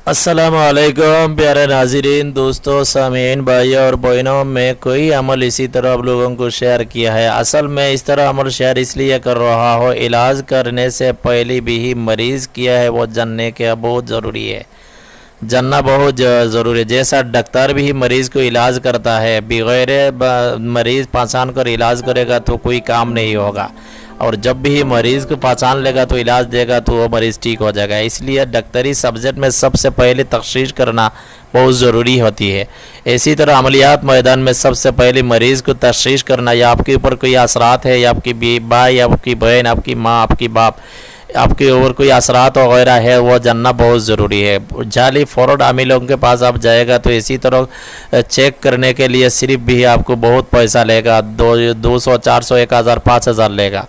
अस्सलामुअलैकुम प्यारे नाज़रीन, दोस्तों, सामीन, भाइयों और बहनों, में कोई अमल इसी तरह आप लोगों को शेयर किया है। असल में इस तरह अमल शेयर इसलिए कर रहा हो, इलाज करने से पहले भी ही मरीज़ किया है वो जानने के बहुत ज़रूरी है, जानना बहुत ज़रूरी है। जैसा डॉक्टर भी मरीज़ को इलाज करता है, बगैर मरीज़ पहचान कर इलाज करेगा तो कोई काम नहीं होगा, और जब भी मरीज़ को पहचान लेगा तो इलाज देगा तो वो मरीज़ ठीक हो जाएगा। इसलिए डॉक्टरी सब्जेक्ट में सबसे पहले तशख़ीस करना बहुत ज़रूरी होती है। इसी तरह अमलियात मैदान में सबसे पहले मरीज़ को तशख़ीस करना, या आपके ऊपर कोई असरात है, या आपकी भाई, आपकी बहन, आपकी माँ, आपकी बाप, आपके ऊपर कोई असरात वगैरह है, वो जानना बहुत ज़रूरी है। जाली फॉरवर्ड आमिलों के पास आप जाएगा तो इसी तरह चेक करने के लिए सिर्फ भी आपको बहुत पैसा लेगा, 200, 400, 1000, 5000 लेगा।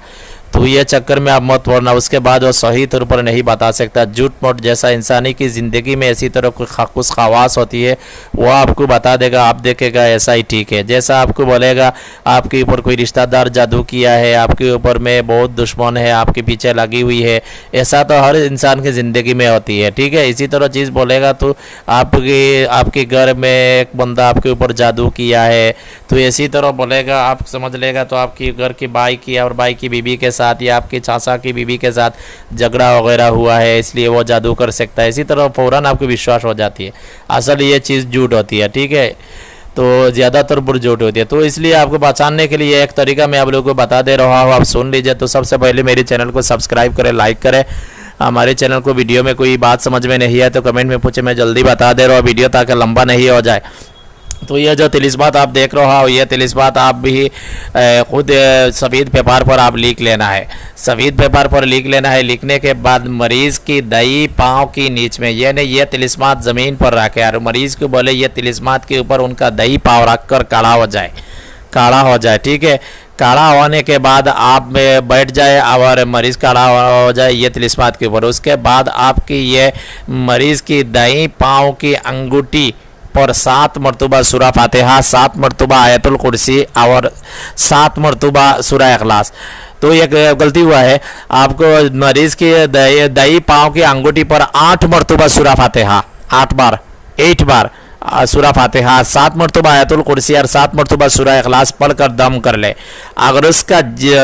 तो ये चक्कर में आप मत पड़ना। उसके बाद वो सही तौर पर नहीं बता सकता। झूठ मूठ जैसा इंसानी की ज़िंदगी में इसी तरह कुछ खवास होती है, वो आपको बता देगा, आप देखेगा ऐसा ही ठीक है। जैसा आपको बोलेगा आपके ऊपर कोई रिश्तेदार जादू किया है, आपके ऊपर में बहुत दुश्मन है, आपके पीछे लगी हुई है, ऐसा तो हर इंसान की ज़िंदगी में होती है, ठीक है। इसी तरह चीज़ बोलेगा तो आपके घर में एक बंदा आपके ऊपर जादू किया है, तो इसी तरह बोलेगा, आप समझ लेगा तो आपकी घर की भाई की और भाई की बीवी के साथ या आपके चाचा की बीवी के साथ झगड़ा वगैरह हुआ है, इसलिए वो जादू कर सकता है। इसी तरह फ़ौरन आपको विश्वास हो जाती है। असल ये चीज़ झूठ होती है, ठीक है, तो ज़्यादातर बुरझूठ होती है। तो इसलिए आपको पहचानने के लिए एक तरीका मैं आप लोगों को बता दे रहा हूँ, आप सुन लीजिए। तो सबसे पहले मेरे चैनल को सब्सक्राइब करें, लाइक करें। हमारे चैनल को वीडियो में कोई बात समझ में नहीं है तो कमेंट में पूछे, मैं जल्दी बता दे रहा हूँ वीडियो, ताकि लंबा नहीं हो जाए। तो ये जो तिलिस्मात आप देख रहा हो, ये तिलिस्मात आप भी खुद सफ़ेद पेपर पर आप लिख लेना है। सफ़ेद पेपर पर लिख लेना है। लिखने के बाद मरीज़ की दाई पाँव की नीच में यानी ये तिलिस्मात ज़मीन पर रखे और मरीज़ को बोले ये तिलिस्मात के ऊपर उनका दाई पाँव रख कर काढ़ा हो जाए, ठीक है। काढ़ा होने के बाद आप में बैठ जाए और मरीज़ काढ़ा हो जाए ये तिलिस्मात के ऊपर। उसके बाद आपकी ये मरीज़ की दाई पाँव की अंगूठी पर 7 मरतबा सूरा फातिहा, 7 मरतबा आयतुल कुर्सी और 7 मरतबा सूरा इखलास। तो ये गलती हुआ है, आपको मरीज़ की दाई पाँव की अंगूठी पर 8 मरतबा सूरा फातिहा, 8 बार सूरा फातिहा, 7 मरतबा आयतुल कुर्सी और 7 मरतबा सूरा इखलास पढ़कर दम कर ले। अगर उसका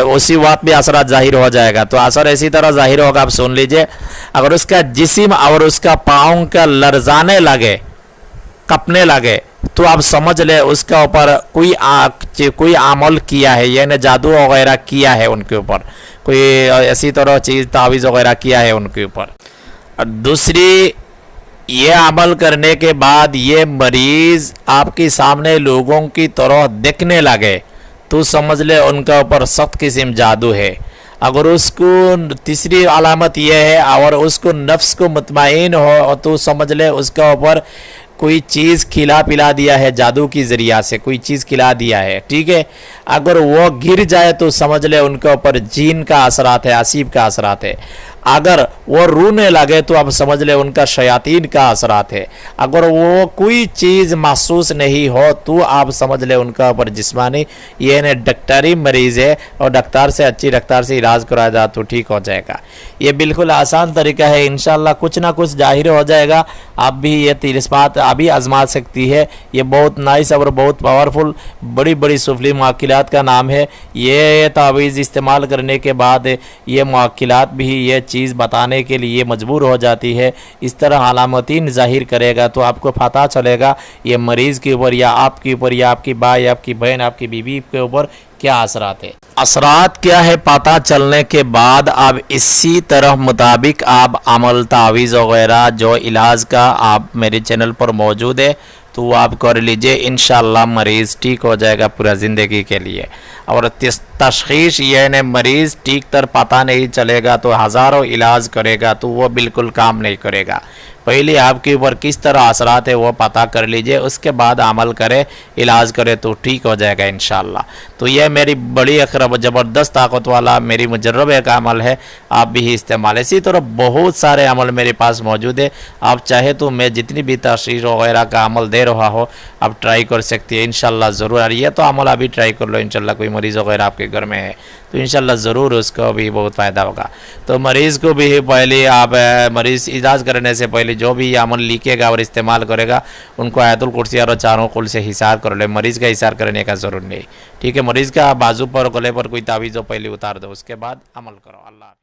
उसी वक्त भी असर जाहिर हो जाएगा, तो असर इसी तरह जाहिर होगा, आप सुन लीजिए। अगर उसका जिस्म और उसका पाँव का लरजाने लगे, कपने लगे, तो आप समझ ले उसका ऊपर कोई अमल किया है, यानी जादू वगैरह किया है उनके ऊपर, कोई ऐसी तरह चीज़ तावीज़ वगैरह किया है उनके ऊपर। और दूसरी, ये अमल करने के बाद ये मरीज़ आपके सामने लोगों की तरह दिखने लगे, तो समझ ले उनका ऊपर सख्त किस्म जादू है। अगर उसको तीसरी अलामत यह है और उसको नफ्स को मुतमईन हो, तो समझ ले उसका ऊपर कोई चीज़ खिला पिला दिया है, जादू की ज़रिया से कोई चीज़ खिला दिया है, ठीक है। अगर वो गिर जाए तो समझ ले उनके ऊपर जीन का असरात है, असीब का असरात है। अगर वो रोने लगे तो आप समझ ले उनका शयातीन का असरात है। अगर वो कोई चीज़ महसूस नहीं हो तो आप समझ ले उनका ऊपर जिस्मानी ये डॉक्टरी मरीज़ है, और डॉक्टर से अच्छी डॉक्टर से इलाज कराया जाए तो ठीक हो जाएगा। ये बिल्कुल आसान तरीका है, इंशाल्लाह कुछ ना कुछ जाहिर हो जाएगा। आप भी ये तिलिस्मात अभी आजमा सकती है। ये बहुत नाइस और बहुत पावरफुल बड़ी बड़ी सुफली मुआक्किलात का नाम है। ये तावीज़ इस्तेमाल करने के बाद ये मुआक्किलात भी ये चीज़ बताने के लिए मजबूर हो जाती है। इस तरह अलामतीन ज़ाहिर करेगा तो आपको पता चलेगा ये मरीज़ के ऊपर या आपके ऊपर या आपकी भाई, आपकी बहन, आपकी बीवी के ऊपर क्या असरात है। असरात क्या है पता चलने के बाद आप इसी तरह मुताबिक आप अमल तावीज़ वगैरह जो इलाज का आप मेरे चैनल पर मौजूद है तो वो आप कर लीजिए। इंशाल्लाह मरीज़ ठीक हो जाएगा पूरा ज़िंदगी के लिए। और तशख़ीस यानी मरीज़ ठीक तर पता नहीं चलेगा तो हज़ारों इलाज करेगा तो वो बिल्कुल काम नहीं करेगा। पहले आपके ऊपर किस तरह असरात है वो पता कर लीजिए, उसके बाद अमल करें, इलाज करें तो ठीक हो जाएगा इंशाल्लाह। तो यह मेरी बड़ी अखरब ज़बरदस्त ताकत वाला मेरी मुजर्रब एक अमल है, आप भी इस्तेमाल। इसी तरह बहुत सारे अमल मेरे पास मौजूद है, आप चाहे तो मैं जितनी भी तशख़ीस वगैरह का अमल दे रहा हो, आप ट्राई कर सकती है इंशाल्लाह ज़रूर। और ये तो अमल अभी ट्राई कर लो इंशाल्लाह, कोई मरीज़ वगैरह आपके घर में है तो इंशाल्लाह ज़रूर उसको भी बहुत फ़ायदा होगा। तो मरीज़ को भी पहले आप मरीज़ इलाज करने से पहले जो भी अमल लिखेगा और इस्तेमाल करेगा उनको आयतुल कुर्सी और चारों कुल से हिसार कर ले, मरीज़ का हिसार करने का ज़रूर नहीं। ठीक है, मरीज़ का बाजू पर गले पर कोई तावीज़ हो पहले उतार दो, उसके बाद अमल करो। अल्लाह।